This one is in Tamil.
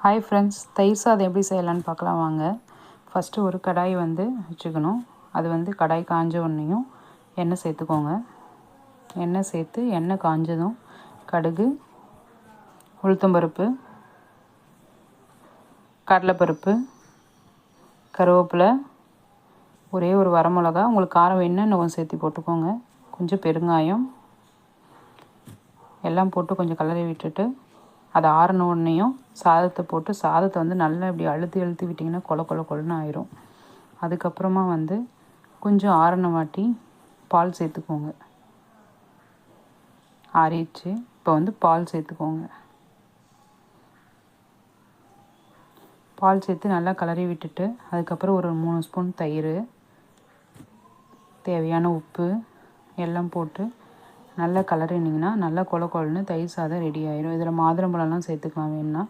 ஹாய் ஃப்ரெண்ட்ஸ், தயிர் சாதம் எப்படி செய்யலான்னு பார்க்கலாம் வாங்க. ஃபஸ்ட்டு ஒரு கடாய் வச்சுக்கணும். அது கடாய் காஞ்ச உடனேயும் எண்ணெய் சேர்த்துக்கோங்க. எண்ணெய் சேர்த்து எண்ணெய் காஞ்சதும் கடுகு, உளுத்தம்பருப்பு, கடலைப்பருப்பு, கருவேப்பிலை, ஒரே ஒரு வரமிளகா, உங்களுக்கு காரம் வேணுன்னா இன்னும் சேர்த்து போட்டுக்கோங்க. கொஞ்சம் பெருங்காயம் எல்லாம் போட்டு கொஞ்சம் கிளறி விட்டுட்டு அதை ஆறின உடனேயும் சாதத்தை போட்டு சாதத்தை நல்லா இப்படி அழுத்தி விட்டிங்கன்னா கொலன்னு ஆயிரும். அதுக்கப்புறமா கொஞ்சம் ஆறின வாட்டி பால் சேர்த்துக்கோங்க. ஆறிடுச்சு. இப்போ பால் சேர்த்துக்கோங்க. பால் சேர்த்து நல்லா கிளறி விட்டுட்டு அதுக்கப்புறம் ஒரு 3 ஸ்பூன் தயிர், தேவையான உப்பு எல்லாம் போட்டு நல்லா கிளறினிங்கன்னா நல்லா கொலன்னு தயிர் சாதம் ரெடி ஆயிரும். இதில் மாதுளம்பழம்லாம் சேர்த்துக்கலாம் வேணுன்னா.